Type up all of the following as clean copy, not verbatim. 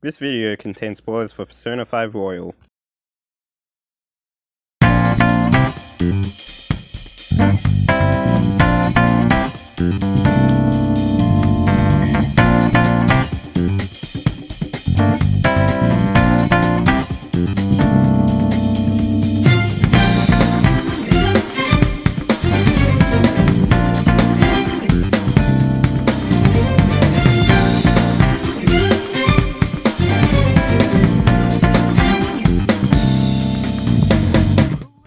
This video contains spoilers for Persona 5 Royal.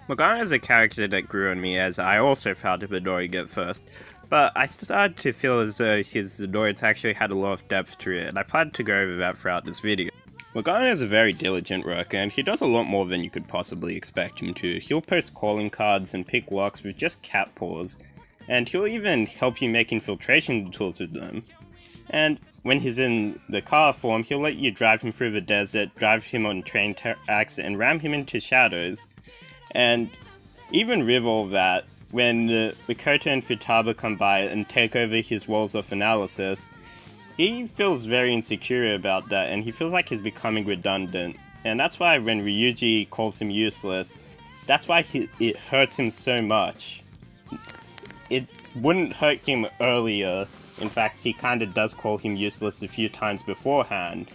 Morgana is a character that grew on me, as I also found him annoying at first, but I started to feel as though his annoyance actually had a lot of depth to it, and I plan to go over that throughout this video. Morgana is a very diligent worker, and he does a lot more than you could possibly expect him to. He'll post calling cards and pick locks with just cat paws, and he'll even help you make infiltration tools with them. And when he's in the car form, he'll let you drive him through the desert, drive him on train tracks, and ram him into shadows. And even with all that, when Mikoto and Futaba come by and take over his walls of analysis, he feels very insecure about that, and he feels like he's becoming redundant. And that's why when Ryuji calls him useless, that's why it hurts him so much. It wouldn't hurt him earlier. In fact, he kinda does call him useless a few times beforehand.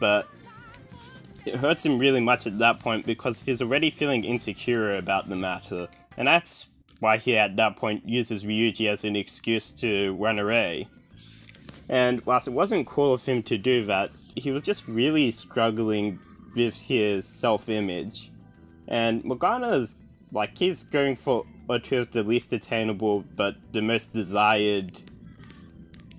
But it hurts him really much at that point because he's already feeling insecure about the matter, and that's why he at that point uses Ryuji as an excuse to run away. And whilst it wasn't cool of him to do that, he was just really struggling with his self-image. And Morgana's, like, he's going for two of the least attainable but the most desired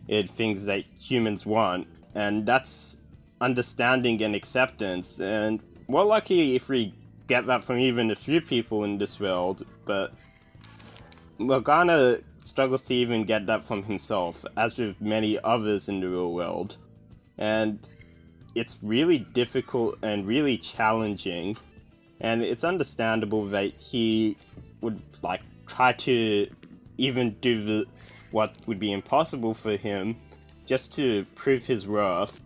things that humans want, and that's understanding and acceptance, and we're lucky if we get that from even a few people in this world, but Morgana struggles to even get that from himself, as with many others in the real world, and it's really difficult and really challenging, and it's understandable that he would like try to even do what would be impossible for him just to prove his worth.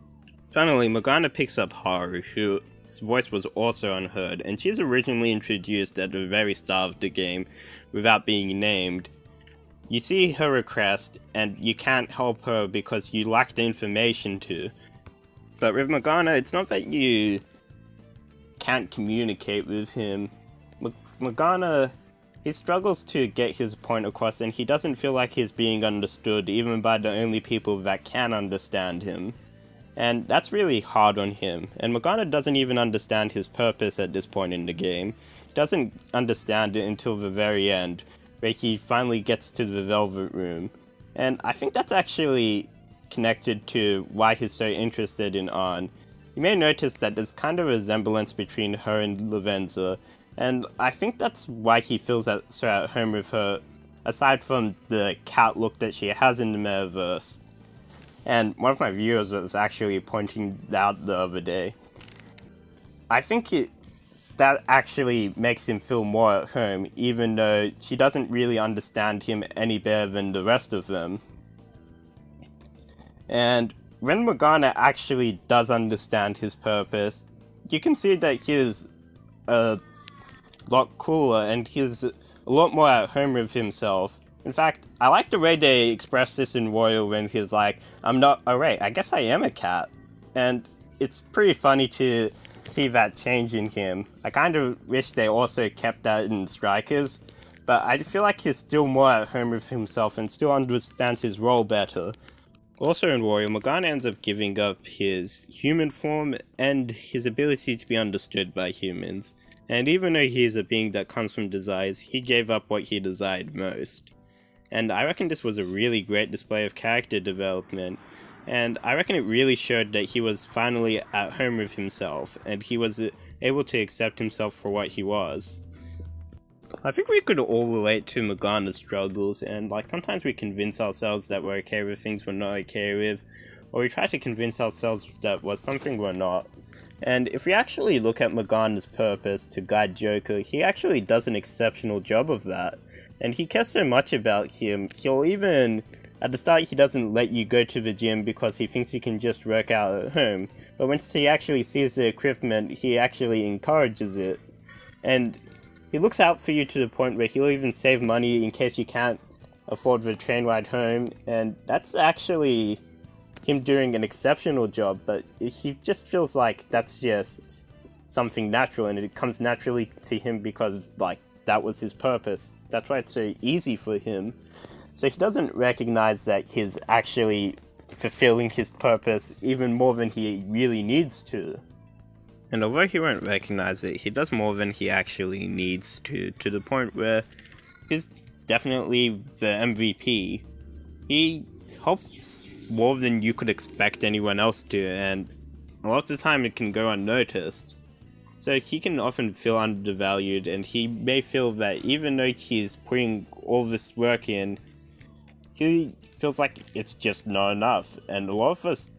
Finally, Morgana picks up Haru, whose voice was also unheard, and she's originally introduced at the very start of the game without being named. You see her request, and you can't help her because you lack the information to. But with Morgana, it's not that you can't communicate with him. Morgana, he struggles to get his point across, and he doesn't feel like he's being understood even by the only people that can understand him. And that's really hard on him, and Morgana doesn't even understand his purpose at this point in the game. He doesn't understand it until the very end, where he finally gets to the Velvet Room. And I think that's actually connected to why he's so interested in Ann. You may notice that there's kind of a resemblance between her and Lavenza, and I think that's why he feels so at home with her, aside from the cat look that she has in the metaverse. And one of my viewers was actually pointing out the other day. I think that actually makes him feel more at home, even though she doesn't really understand him any better than the rest of them. And when Morgana actually does understand his purpose, you can see that he's a lot cooler and he's a lot more at home with himself. In fact, I like the way they express this in Royal when he's like, oh wait, I guess I am a cat. And it's pretty funny to see that change in him. I kind of wish they also kept that in Strikers, but I feel like he's still more at home with himself and still understands his role better. Also in Royal, Morgana ends up giving up his human form and his ability to be understood by humans. And even though he is a being that comes from desires, he gave up what he desired most. And I reckon this was a really great display of character development, and I reckon it really showed that he was finally at home with himself, and he was able to accept himself for what he was. I think we could all relate to Morgana's struggles, and like sometimes we convince ourselves that we're okay with things we're not okay with, or we try to convince ourselves that we're something we're not. And if we actually look at Morgana's purpose to guide Joker, he actually does an exceptional job of that. And he cares so much about him, he'll even At the start, he doesn't let you go to the gym because he thinks you can just work out at home, but once he actually sees the equipment, he actually encourages it. And he looks out for you to the point where he'll even save money in case you can't afford the train ride home, and that's actually him doing an exceptional job, but he just feels like that's just something natural, and it comes naturally to him because, like, that was his purpose. That's why it's so easy for him. So he doesn't recognize that he's actually fulfilling his purpose even more than he really needs to. And although he won't recognize it, he does more than he actually needs to the point where he's definitely the MVP. He helps more than you could expect anyone else to, and a lot of the time it can go unnoticed. So he can often feel undervalued, and he may feel that even though he's putting all this work in, he feels like it's just not enough, and a lot of us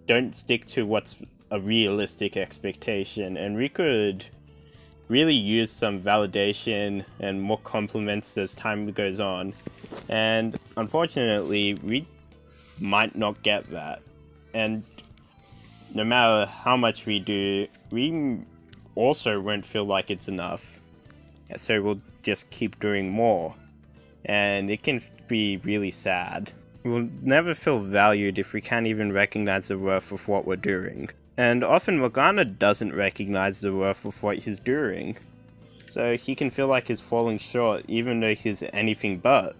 don't stick to what's a realistic expectation, and we could really use some validation and more compliments as time goes on, and unfortunately we might not get that, and no matter how much we do, we also won't feel like it's enough, so we'll just keep doing more. And it can be really sad. We'll never feel valued if we can't even recognize the worth of what we're doing. And often Morgana doesn't recognize the worth of what he's doing. So he can feel like he's falling short even though he's anything but.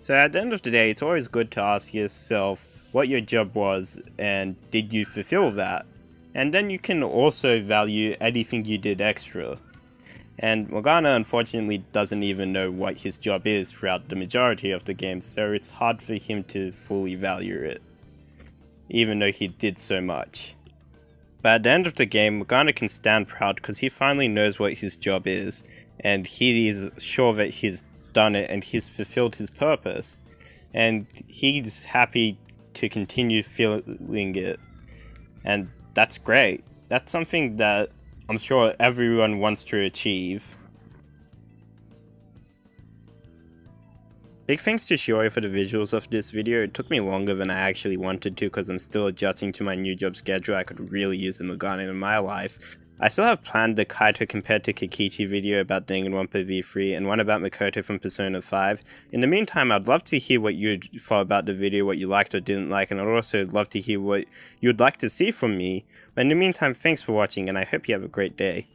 So at the end of the day, it's always good to ask yourself what your job was and did you fulfill that? And then you can also value anything you did extra. And Morgana unfortunately doesn't even know what his job is throughout the majority of the game, so it's hard for him to fully value it, even though he did so much. But at the end of the game, Morgana can stand proud because he finally knows what his job is, and he is sure that he's done it and he's fulfilled his purpose. And he's happy to continue feeling it, and that's great. That's something that I'm sure everyone wants to achieve. Big thanks to Shiori for the visuals of this video. It took me longer than I actually wanted to because I'm still adjusting to my new job schedule. I could really use the Morgana in my life. I still have planned the Kaito compared to Kikichi video about Danganronpa V3 and one about Makoto from Persona 5. In the meantime, I'd love to hear what you thought about the video, what you liked or didn't like, and I'd also love to hear what you'd like to see from me. But in the meantime, thanks for watching and I hope you have a great day.